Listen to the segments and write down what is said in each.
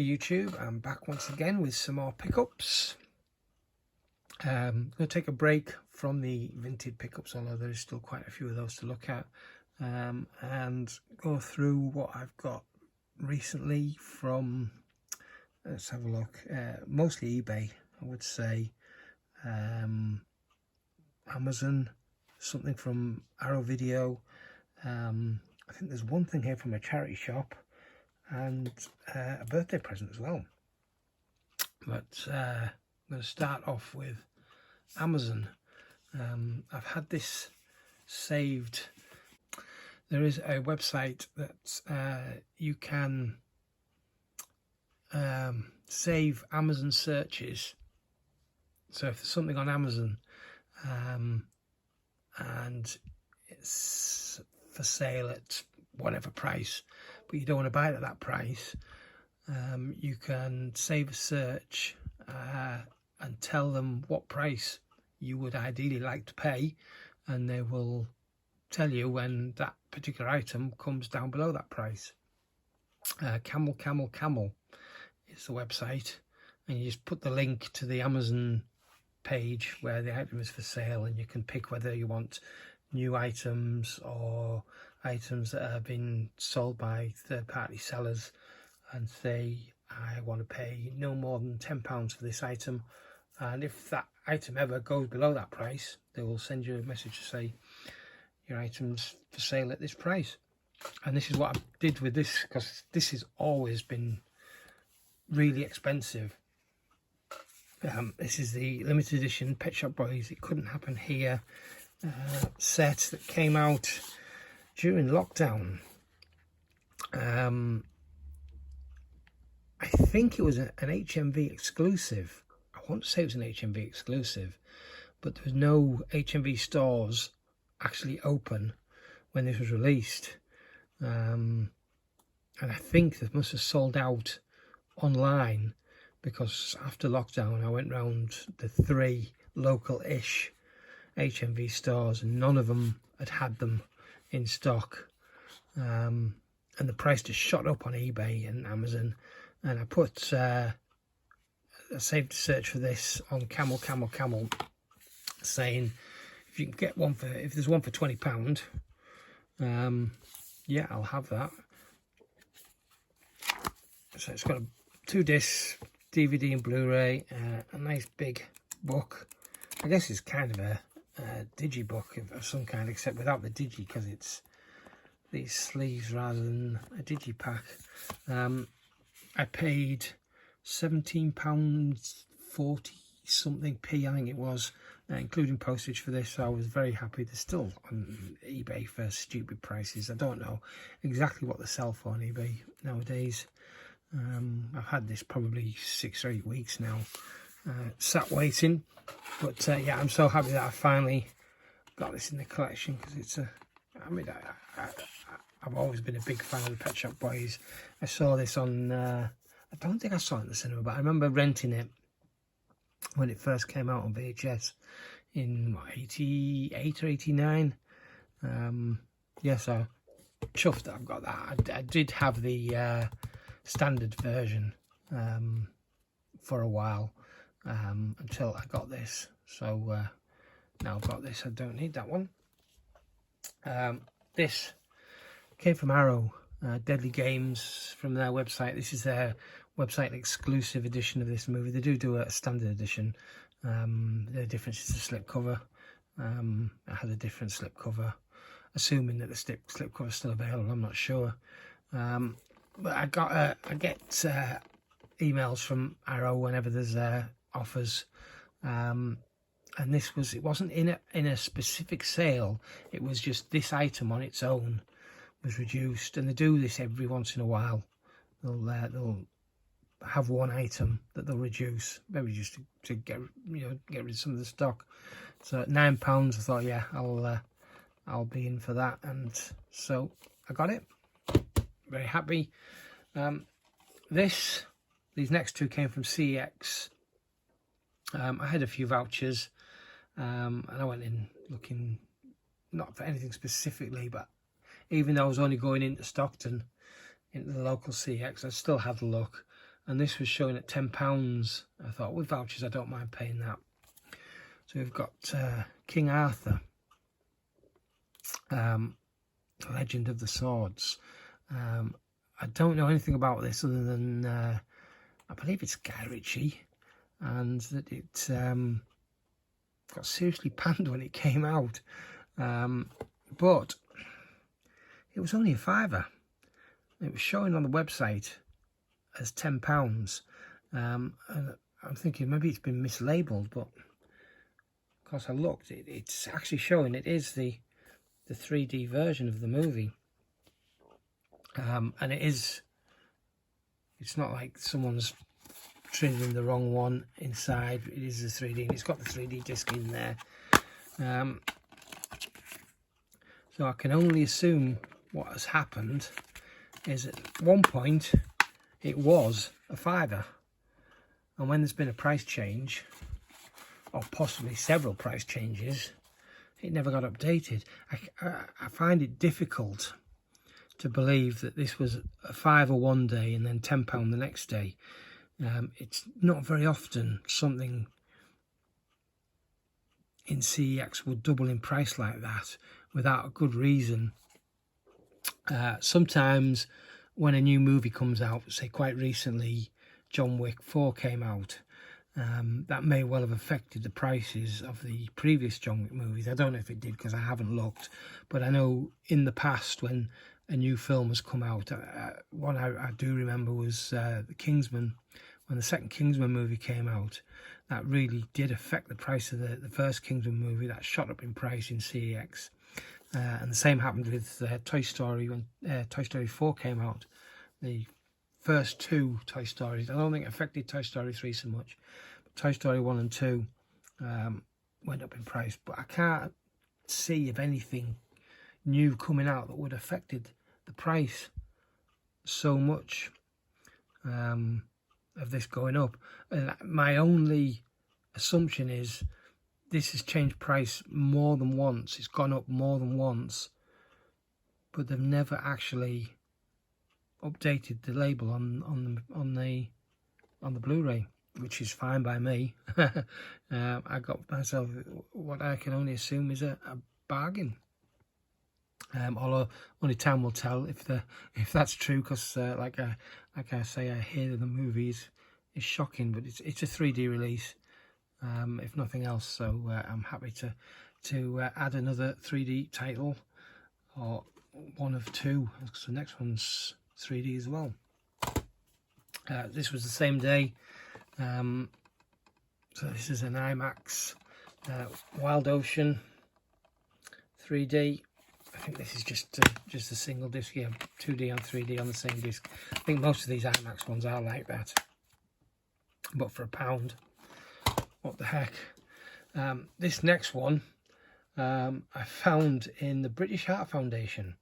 Hey YouTube, I'm back once again with some more pickups. I'm going to take a break from the vintage pickups, although there's still quite a few of those to look at, and go through what I've got recently from, let's have a look, mostly eBay, I would say, Amazon, something from Arrow Video, I think there's one thing here from a charity shop, and a birthday present as well. But I'm going to start off with Amazon. I've had this saved. There is a website that you can save Amazon searches. So if there's something on Amazon and it's for sale at whatever price, but you don't want to buy it at that price, you can save a search and tell them what price you would ideally like to pay, and they will tell you when that particular item comes down below that price. Camel is the website, and you just put the link to the Amazon page where the item is for sale, and you can pick whether you want new items or items that have been sold by third-party sellers, and say, I want to pay no more than £10 for this item, and if that item ever goes below that price, they will send you a message to say your item's for sale at this price. And this is what I did with this, because this has always been really expensive. This is the limited edition Pet Shop Boys It Couldn't Happen Here set that came out during lockdown. I think it was an HMV exclusive. I want to say it was an HMV exclusive, but there was no HMV stores actually open when this was released. And I think this must have sold out online, because after lockdown I went round the 3 local-ish HMV stores and none of them had them in stock, and the price just shot up on eBay and Amazon. And I put I saved a search for this on Camel, saying if you can get one for, if there's one for £20, yeah, I'll have that. So it's got 2 discs, DVD and Blu-ray, a nice big book. I guess it's kind of a digibook of some kind, except without the digi, because it's these sleeves rather than a digipack. I paid £17.40 something p, I think it was, including postage for this. So I was very happy. They're still on eBay for stupid prices. I don't know exactly what they sell for on eBay nowadays. I've had this probably 6 or 8 weeks now, sat waiting, but yeah, I'm so happy that I finally got this in the collection, because it's I mean, I've always been a big fan of the Pet Shop Boys. I saw this on, I don't think I saw it in the cinema, but I remember renting it when it first came out on VHS in, what, 88 or 89. Yeah, so chuffed that I've got that. I did have the standard version for a while, until I got this. So now I've got this, I don't need that one. This came from Arrow, Deadly Games, from their website. This is their website exclusive edition of this movie. They do a standard edition. The difference is the slipcover. I had a different slipcover, assuming that the slipcover is still available. I'm not sure. But I get emails from Arrow whenever there's offers. And this was, it wasn't in a specific sale. It was just this item on its own was reduced, and they do this every once in a while. They'll have one item that they'll reduce, maybe just to get rid of some of the stock. So at £9, I thought, yeah, I'll be in for that, and so I got it. Very happy. These next 2 came from CEX. I had a few vouchers, and I went in looking not for anything specifically, but even though I was only going into Stockton, into the local CEX, I still had a look, and this was showing at £10. I thought, with vouchers I don't mind paying that. So we've got King Arthur, Legend of the Swords. I don't know anything about this other than I believe it's Guy Ritchie, and that it got seriously panned when it came out, but it was only a £5. It was showing on the website as £10, and I'm thinking maybe it's been mislabeled, but of course I looked, it's actually showing it is the 3D version of the movie, and it's not like someone's trimmed the wrong one inside. It is the 3D, and it's got the 3D disc in there, so I can only assume what has happened is at one point it was a £5, and when there's been a price change, or possibly several price changes, it never got updated. I find it difficult to believe that this was a £5 one day and then £10 the next day. It's not very often something in CEX would double in price like that without a good reason. Sometimes when a new movie comes out, say quite recently John Wick 4 came out, that may well have affected the prices of the previous John Wick movies. I don't know if it did because I haven't looked, but I know in the past when a new film has come out, one I do remember was the Kingsman. When the second Kingsman movie came out, that really did affect the price of the first Kingsman movie. That shot up in price in CEX. And the same happened with Toy Story when Toy Story 4 came out. The first two Toy Stories, I don't think it affected Toy Story 3 so much, but Toy Story 1 and 2 went up in price. But I can't see of anything new coming out that would have affected the price so much of this going up. And my only assumption is this has changed price more than once. It's gone up more than once, but they've never actually updated the label on the Blu-ray, which is fine by me. I got myself what I can only assume is a bargain. Although only time will tell if that's true, because like I say, I hear the movie is shocking, but it's a 3D release, if nothing else. So I'm happy to add another 3D title, or one of two, because the next one's 3D as well. This was the same day, so this is an IMAX Wild Ocean 3D. I think this is just a single disc, yeah, 2D and 3D on the same disc. I think most of these IMAX ones are like that, but for £1, what the heck. This next one I found in the British Heart Foundation.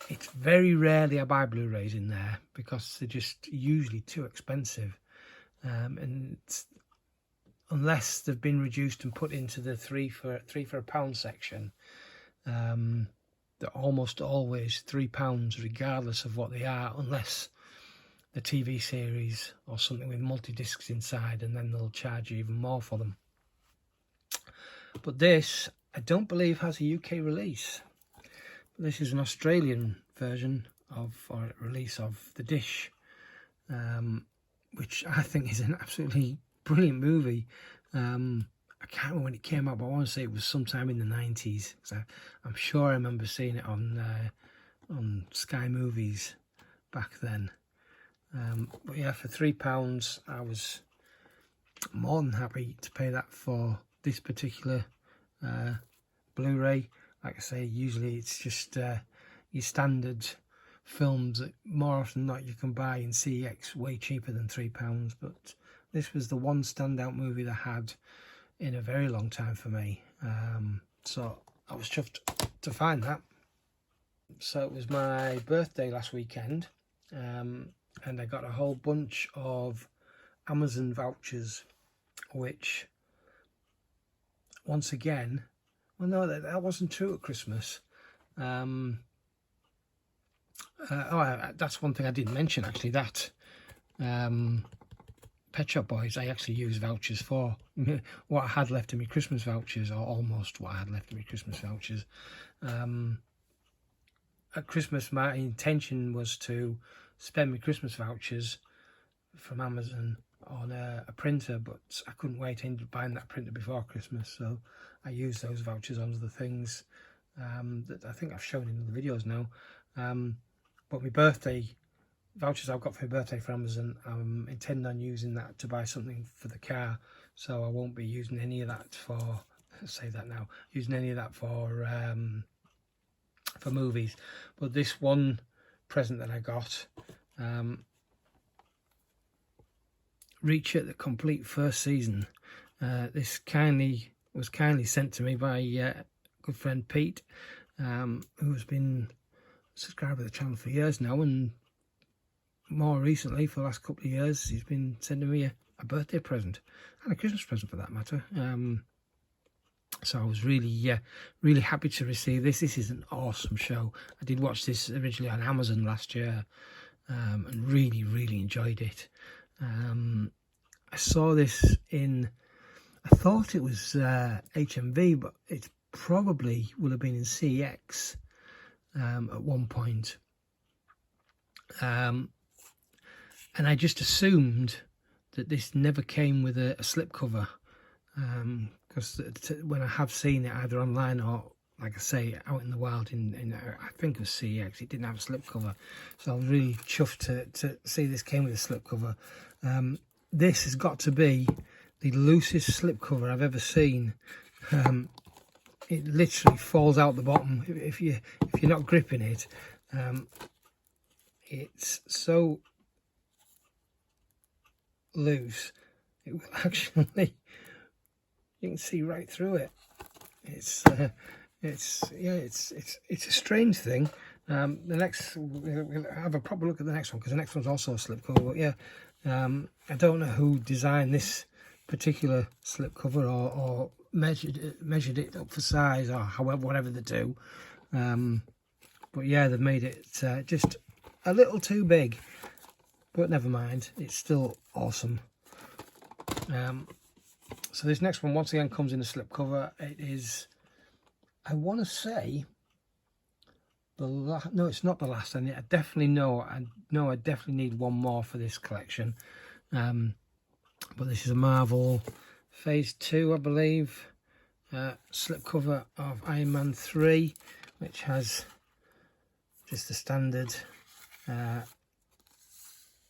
It's very rarely I buy Blu-rays in there because they're just usually too expensive, and unless they've been reduced and put into the three for £1 section, they're almost always £3 regardless of what they are, unless the TV series or something with multi-discs inside, and then they'll charge you even more for them. But this, I don't believe, has a UK release. This is an Australian version or release of The Dish, which I think is an absolutely brilliant movie. I can't remember when it came out, but I want to say it was sometime in the 90s. I'm sure I remember seeing it on Sky Movies back then. But yeah, for £3, I was more than happy to pay that for this particular Blu-ray. Like I say, usually it's just your standard films that more often than not you can buy in CEX way cheaper than £3. But this was the one standout movie that had in a very long time for me. So I was chuffed to find that. So it was my birthday last weekend, and I got a whole bunch of Amazon vouchers, which once again, well, no, that wasn't true at Christmas. That's one thing I didn't mention, actually, that Pet Shop Boys, I actually used vouchers for. What I had left in my Christmas vouchers, or almost what I had left in my Christmas vouchers. At Christmas, my intention was to spend my Christmas vouchers from Amazon on a printer, but I couldn't wait. I ended up buying that printer before Christmas, so I used those vouchers on the things that I think I've shown in the videos now. But my birthday vouchers I've got for my birthday from Amazon, I'm intending on using that to buy something for the car, so I won't be using any of that for, say that now, using any of that for movies. But this one present that I got, Reach It, the complete first season. This was kindly sent to me by good friend Pete, who has been a subscriber to the channel for years now, and more recently, for the last couple of years, he's been sending me a birthday present and a Christmas present for that matter. So I was really happy to receive this. This is an awesome show. I did watch this originally on Amazon last year, and really enjoyed it. I saw this in, I thought it was HMV, but it probably would have been in CEX at one point. And I just assumed that this never came with a slipcover, because when I have seen it either online or, like I say, out in the wild in I think it was CEX, it didn't have a slipcover. So I was really chuffed to see this came with a slipcover. This has got to be the loosest slipcover I've ever seen. It literally falls out the bottom if you're not gripping it. It's so loose, it will actually, you can see right through it. It's a strange thing. The next, we'll have a proper look at the next one, because the next one's also a slipcover. But yeah, I don't know who designed this particular slipcover or measured it up for size, or however, whatever they do. But yeah, they've made it just a little too big. But never mind, it's still awesome. So this next one, once again, comes in a slipcover. It is, I want to say, no, it's not the last. I definitely know. I definitely need one more for this collection. But this is a Marvel Phase 2, I believe, slipcover of Iron Man 3, which has just the standard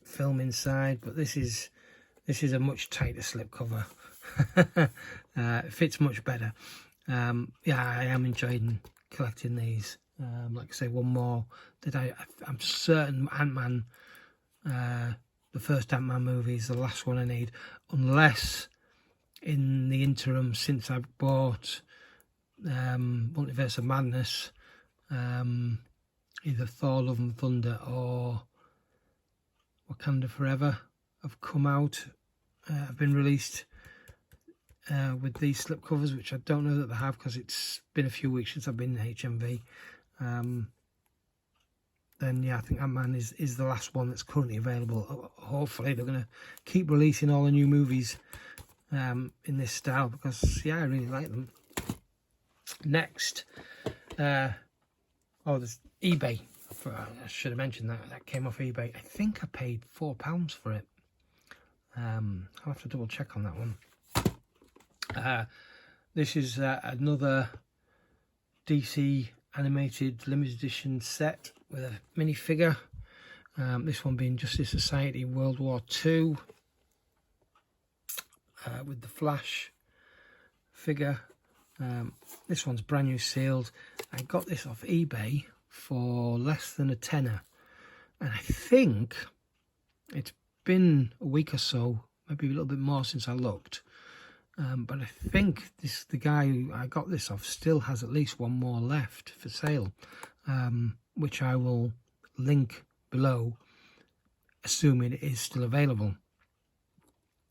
film inside, but this is a much tighter slipcover. It fits much better. Yeah, I am enjoying collecting these. Like I say, one more that I'm certain Ant-Man, the first Ant-Man movie, is the last one I need, unless in the interim, since I've bought Multiverse of Madness, either Thor Love and Thunder or Wakanda Forever have come out, have been released with these slipcovers, which I don't know that they have, because it's been a few weeks since I've been in HMV. Then yeah, I think Ant-Man is the last one that's currently available. Hopefully they're going to keep releasing all the new movies in this style, because yeah, I really like them. Next, there's eBay. I should have mentioned that came off eBay. I think I paid £4 for it. I'll have to double check on that one. This is another DC animated limited edition set with a minifigure. This one being Justice Society World War II, with the Flash figure. This one's brand new sealed. I got this off eBay for less than a tenner, and I think it's been a week or so, maybe a little bit more since I looked. But I think the guy who I got this off still has at least one more left for sale, which I will link below, assuming it is still available,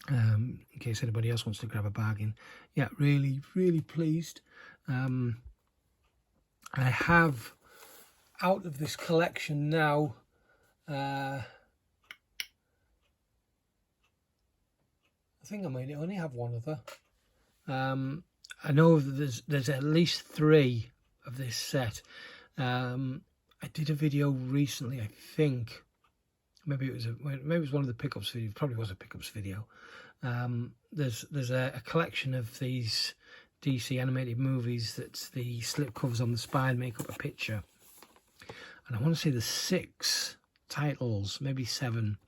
in case anybody else wants to grab a bargain. Yeah, really pleased. I have, out of this collection now, I think I might only have one other. I know there's at least 3 of this set. I did a video recently, I think. Maybe it was one of the pickups videos. Probably was a pickups video. There's a collection of these DC animated movies that the slip covers on the spine make up a picture, and I want to say there's 6 titles, maybe 7,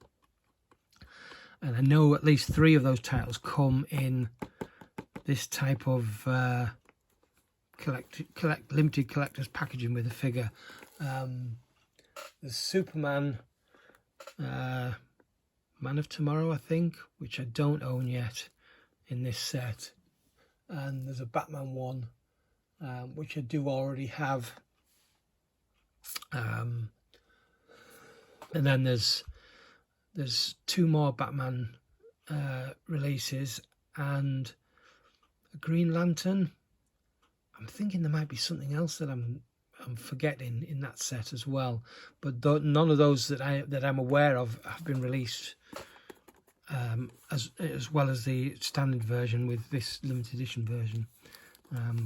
and I know at least 3 of those titles come in this type of limited collector's packaging with a figure. There's Superman, Man of Tomorrow, I think, which I don't own yet in this set, and there's a Batman one, which I do already have, and then there's 2 more Batman releases and a Green Lantern. I'm thinking there might be something else that I'm forgetting in that set as well, but none of those that I'm aware of have been released, as well as the standard version with this limited edition version.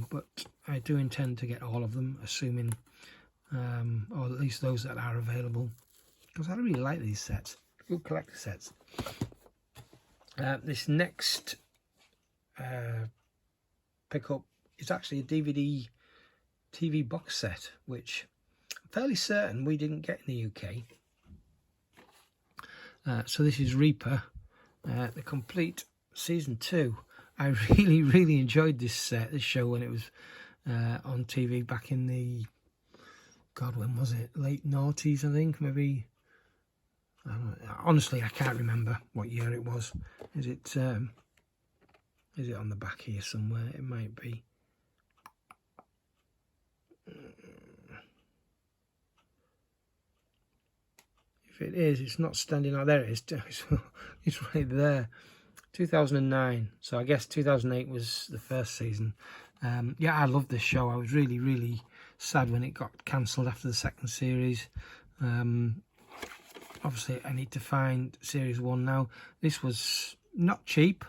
But I do intend to get all of them, assuming, or at least those that are available, because I really like these sets, good collector sets. This next pickup is actually a DVD TV box set, which I'm fairly certain we didn't get in the UK. So this is Reaper, the complete season 2. I really enjoyed this show when it was on TV back in the, God, when was it? Late noughties, I think, maybe. I don't know. Honestly, I can't remember what year it was. Is it on the back here somewhere? It might be. If it is, it's not standing out. There it is. It's right there. 2009. So I guess 2008 was the first season. Yeah, I loved this show. I was really sad when it got cancelled after the second series. Obviously, I need to find series 1 now. This was not cheap.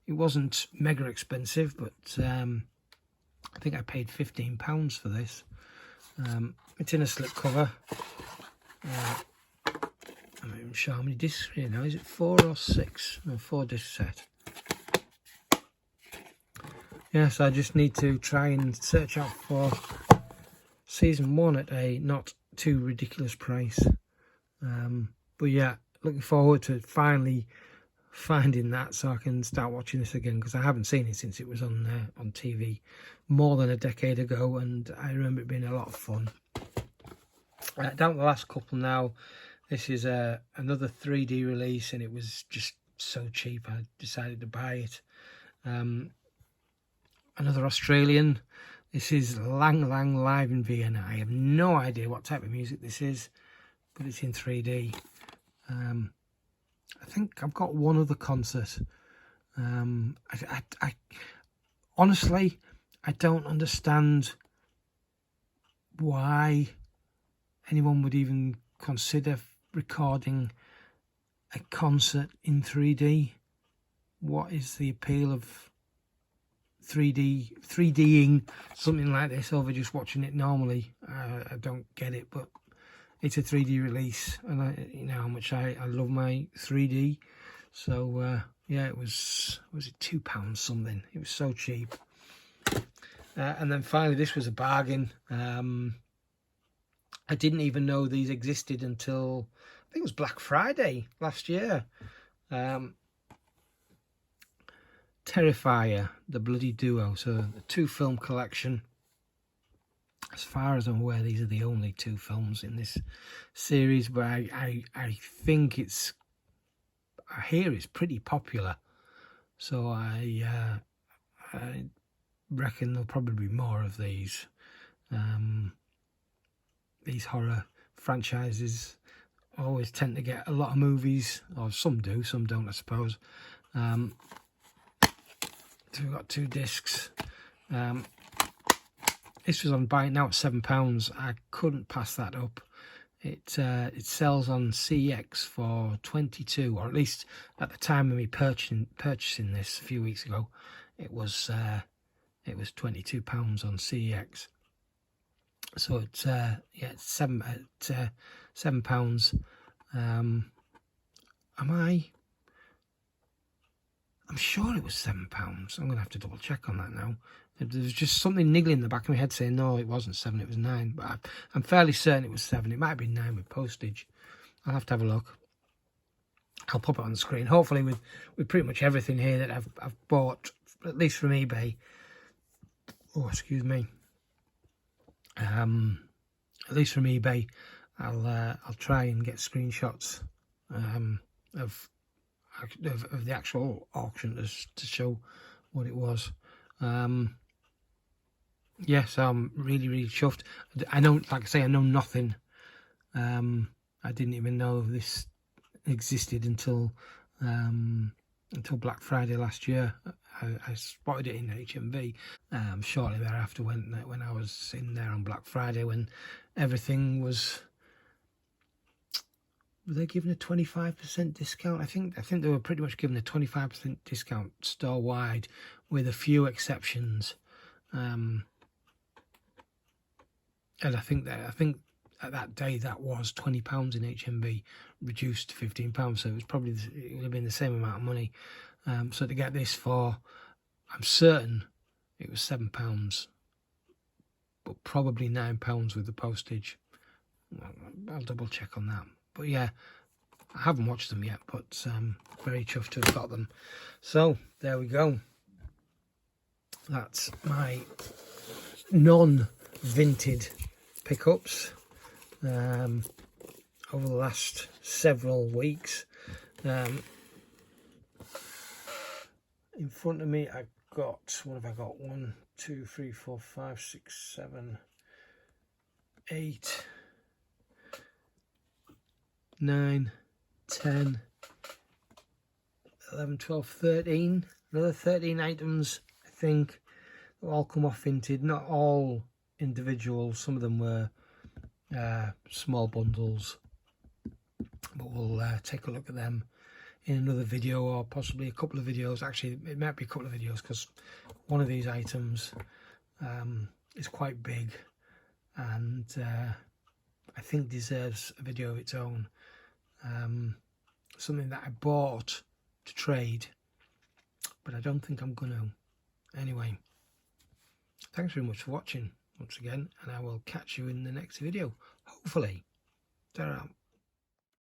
It wasn't mega expensive, but I think I paid £15 for this. It's in a slipcover. I'm not even sure how many discs here now. Is it 4 or 6? No, 4 disc set. Yes, I just need to try and search out for season 1 at a not too ridiculous price. But yeah, looking forward to finally finding that so I can start watching this again, because I haven't seen it since it was on TV more than a decade ago, and I remember it being a lot of fun. Down to the last couple now. This is another 3D release, and it was just so cheap I decided to buy it. Another Australian. This is Lang Lang Live in Vienna. I have no idea what type of music this is, but it's in 3D. I think I've got one other concert. I honestly, I don't understand why anyone would even consider recording a concert in 3D. What is the appeal of 3Ding something like this over just watching it normally? I don't get it, but it's a 3D release, and you know how much I love my 3D. So yeah, it was it £2 something? It was so cheap. And then finally, this was a bargain. I didn't even know these existed until I think it was Black Friday last year. Terrifier, the Bloody Duo, so the 2-film collection. As far as I'm aware, these are the only 2 films in this series, but I think I hear it's pretty popular, so I reckon there'll probably be more of these. These horror franchises always tend to get a lot of movies, or some do, some don't, I suppose. So we've got 2 discs. This was on buy it now at £7. I couldn't pass that up. It sells on CEX for 22, or at least at the time of me purchasing this a few weeks ago, it was £22 on CEX. So it's yeah, it's £7. I'm sure it was £7. I'm gonna have to double check on that now. There was just something niggling in the back of my head saying no, it wasn't 7, it was 9. But I'm fairly certain it was 7. It might have been 9 with postage. I'll have to have a look. I'll pop it on the screen. Hopefully with pretty much everything here that I've bought, at least from eBay. Oh, excuse me. At least from eBay, I'll try and get screenshots of the actual auction to show what it was. Yes, I'm really chuffed. I know, like I say, I know nothing. I didn't even know this existed until Black Friday last year. I spotted it in HMV shortly thereafter when I was in there on Black Friday, when everything was. Were they giving a 25% discount? I think they were pretty much giving a 25% discount store wide, with a few exceptions. And I think at that day that was £20 in HMV, reduced to £15. So it would have been the same amount of money. So to get this for, I'm certain it was £7, but probably £9 with the postage. I'll double check on that. But yeah, I haven't watched them yet, but very chuffed to have got them. So there we go. That's my non-vinted pickups over the last several weeks. In front of me I've got, what have I got? 1, 2, 3, 4, 5, 6, 7, 8, 9, 10, 11, 12, 13, another 13 items, I think. They'll all come off vinted, not all individual. Some of them were small bundles, but we'll take a look at them in another video, or possibly a couple of videos. Actually, it might be a couple of videos, because one of these items is quite big, and I think deserves a video of its own. Something that I bought to trade, but I don't think I'm gonna. Anyway, thanks very much for watching once again, and I will catch you in the next video, hopefully. Ta-ra.